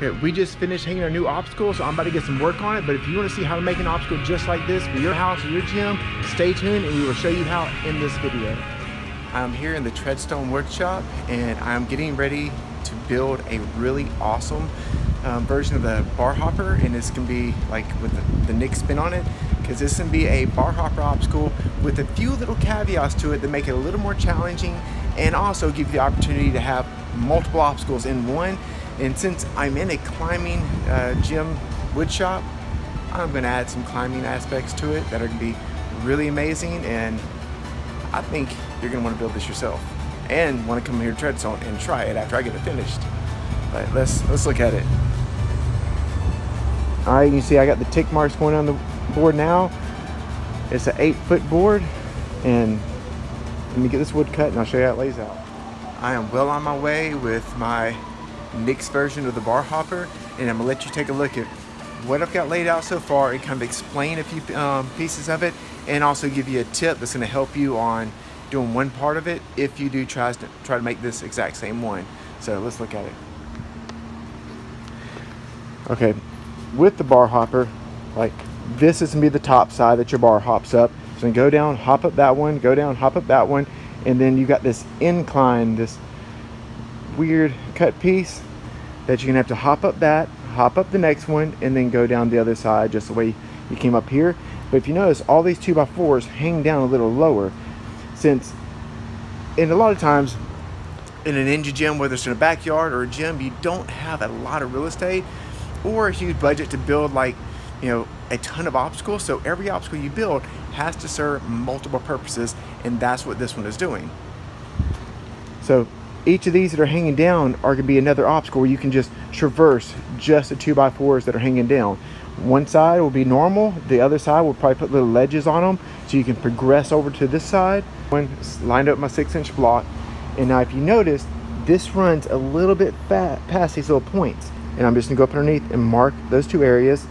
Okay, we just finished hanging our new obstacle, so I'm about to get some work on it. But if you want to see how to make an obstacle just like this for your house or your gym, stay tuned and we will show you how in this video. I'm here in the Treadstone workshop and I'm getting ready to build a really awesome version of the bar hopper, and it's gonna be like with the Nick spin on it, because this can be a bar hopper obstacle with a few little caveats to it that make it a little more challenging and also give you the opportunity to have multiple obstacles in one. And since I'm in a climbing gym wood shop, I'm gonna add some climbing aspects to it that are gonna be really amazing, and I think you're gonna wanna build this yourself and wanna come here to Treadstone and try it after I get it finished. But let's look at it. All right, you can see I got the tick marks going on the board now. It's an 8-foot board, and let me get this wood cut and I'll show you how it lays out. I am well on my way with my Nick's version of the bar hopper, and I'm gonna let you take a look at what I've got laid out so far and kind of explain a few pieces of it, and also give you a tip that's gonna help you on doing one part of it if you do try to make this exact same one. So let's look at it. Okay, with the bar hopper, like this is gonna be the top side that your bar hops up. So go down, hop up that one, go down, hop up that one, and then you got this incline, this weird cut piece that you're gonna have to hop up that, hop up the next one, and then go down the other side just the way you came up here. But if you notice, all these 2x4s hang down a little lower, since in a lot of times in an engine gym, whether it's in a backyard or a gym, you don't have a lot of real estate or a huge budget to build like, you know, a ton of obstacles. So every obstacle you build has to serve multiple purposes, and that's what this one is doing. So each of these that are hanging down are going to be another obstacle where you can just traverse just the 2x4s that are hanging down. One side will be normal, the other side will probably put little ledges on them so you can progress over to this side. One lined up my 6-inch block, and now if you notice, this runs a little bit past these little points, and I'm just going to go up underneath and mark those two areas.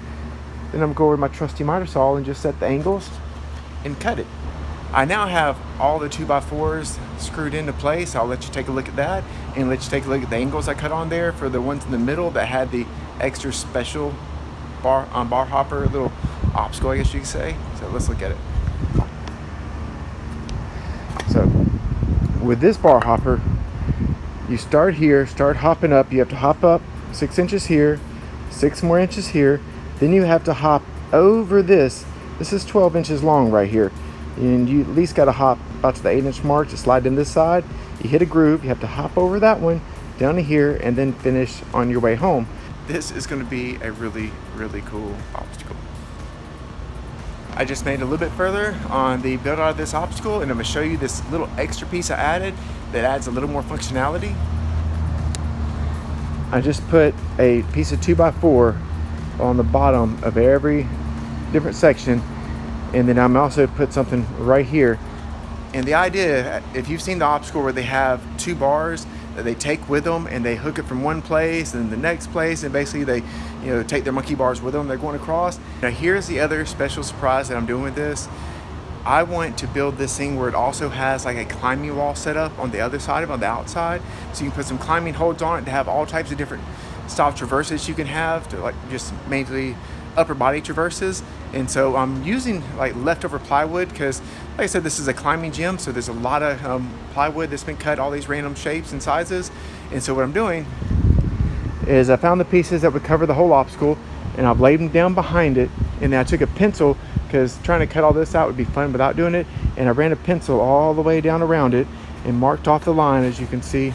Then I'm going to go over to my trusty miter saw and just set the angles and cut it. I now have all the 2x4s screwed into place. I'll let you take a look at that and let you take a look at the angles I cut on there for the ones in the middle that had the extra special bar hopper little obstacle, I guess you could say. So let's look at it. So with this bar hopper, you start here, start hopping up. You have to hop up 6 inches here, 6 more inches here. Then you have to hop over this. This is 12 inches long right here. And you at least got to hop about to the 8-inch mark to slide in this side. You hit a groove, you have to hop over that one down to here and then finish on your way home. This is going to be a really, really cool obstacle. I just made a little bit further on the build out of this obstacle, and I'm going to show you this little extra piece I added that adds a little more functionality. I just put a piece of 2x4 on the bottom of every different section, and then I'm also put something right here. And the idea, if you've seen the obstacle where they have 2 bars that they take with them and they hook it from one place and the next place, and basically they, you know, take their monkey bars with them, they're going across. Now here's the other special surprise that I'm doing with this. I want to build this thing where it also has like a climbing wall set up on the other side of it, on the outside, so you can put some climbing holds on it to have all types of different style traverses you can have, to like just mainly upper body traverses. And so I'm using like leftover plywood because, like I said, this is a climbing gym, so there's a lot of plywood that's been cut all these random shapes and sizes. And so what I'm doing is I found the pieces that would cover the whole obstacle, and I've laid them down behind it. And then I took a pencil, because trying to cut all this out would be fun without doing it, and I ran a pencil all the way down around it and marked off the line, as you can see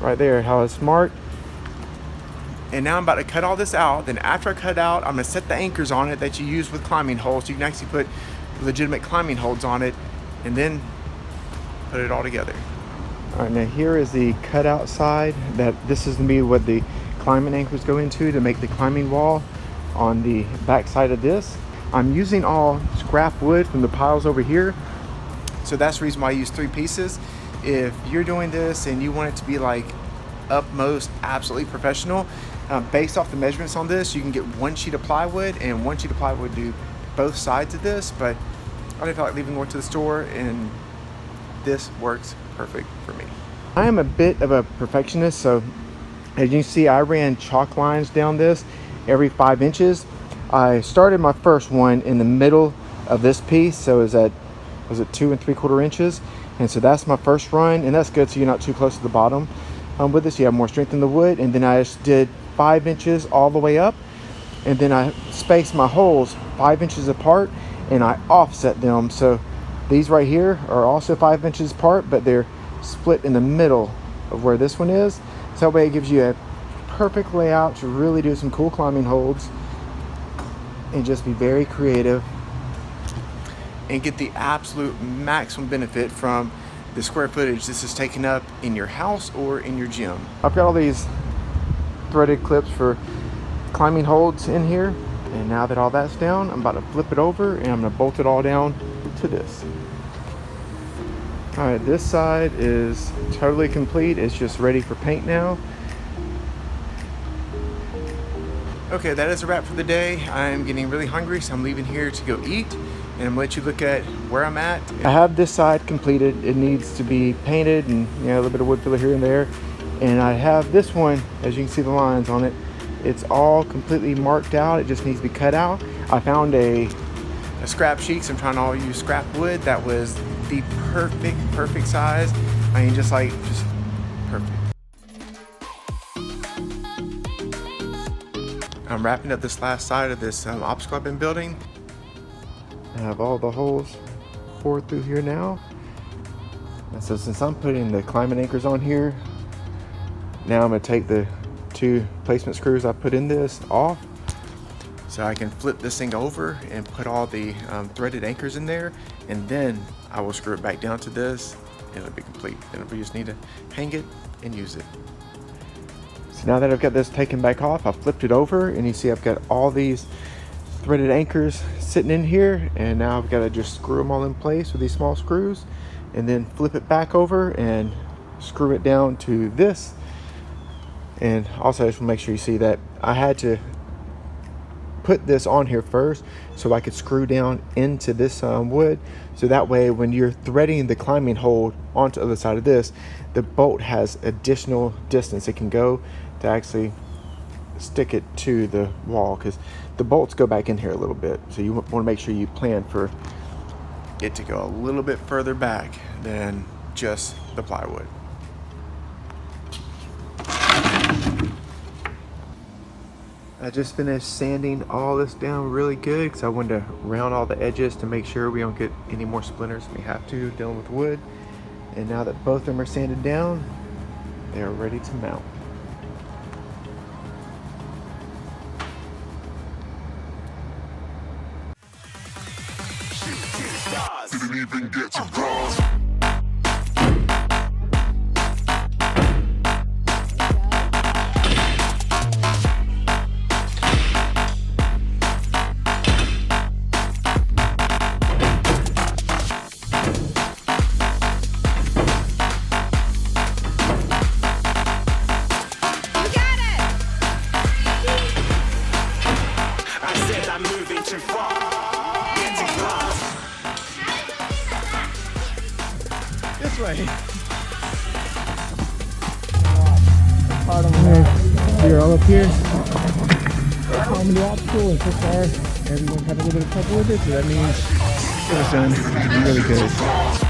right there how it's marked. And now I'm about to cut all this out. Then after I cut it out, I'm going to set the anchors on it that you use with climbing holes, so you can actually put legitimate climbing holds on it, and then put it all together. All right, now here is the cutout side. This is going to be what the climbing anchors go into to make the climbing wall on the back side of this. I'm using all scrap wood from the piles over here, so that's the reason why I use 3 pieces. If you're doing this and you want it to be like utmost absolutely professional, based off the measurements on this, you can get 1 sheet of plywood, and 1 sheet of plywood do both sides of this. But I don't feel like leaving more to the store, and this works perfect for me. I am a bit of a perfectionist, so As you can see, I ran chalk lines down this every 5 inches. I started my first one in the middle of this piece, so was it 2 3/4 inches, and so that's my first run, and that's good so you're not too close to the bottom. With this, you have more strength in the wood. And then I just did 5 inches all the way up, and then I spaced my holes 5 inches apart, and I offset them. So these right here are also 5 inches apart, but they're split in the middle of where this one is. So that way it gives you a perfect layout to really do some cool climbing holds and just be very creative and get the absolute maximum benefit from the square footage this is taking up in your house or in your gym. I've got all these threaded clips for climbing holds in here, and now that all that's down, I'm about to flip it over and I'm gonna bolt it all down to this. All right, this side is totally complete. It's just ready for paint now. Okay, that is a wrap for the day. I'm getting really hungry, so I'm leaving here to go eat, and I'm gonna let you look at where I'm at. I have this side completed. It needs to be painted and a little bit of wood filler here and there. And I have this one, as you can see the lines on it, it's all completely marked out. It just needs to be cut out. I found a scrap sheet, so I'm trying to all use scrap wood. That was the perfect size. I mean, just perfect. I'm wrapping up this last side of this obstacle I've been building. I have all the holes bored through here now. And so since I'm putting the climbing anchors on here, now I'm gonna take the 2 placement screws I put in this off, so I can flip this thing over and put all the threaded anchors in there, and then I will screw it back down to this and it'll be complete. Then we just need to hang it and use it. So now that I've got this taken back off, I flipped it over, and you see I've got all these threaded anchors sitting in here, and now I've got to just screw them all in place with these small screws, and then flip it back over and screw it down to this. And also, I just want to make sure you see that I had to put this on here first so I could screw down into this wood, so that way when you're threading the climbing hold onto the other side of this, the bolt has additional distance it can go to actually stick it to the wall, because the bolts go back in here a little bit, so you want to make sure you plan for it to go a little bit further back than just the plywood. I just finished sanding all this down really good because I wanted to round all the edges to make sure we don't get any more splinters than we have to dealing with wood. And now that both of them are sanded down, they are ready to mount. Didn't even get to cross. This way. We're all up here. Climbing the obstacle, and so far everyone's had a little bit of trouble with it, so that means it was done really good.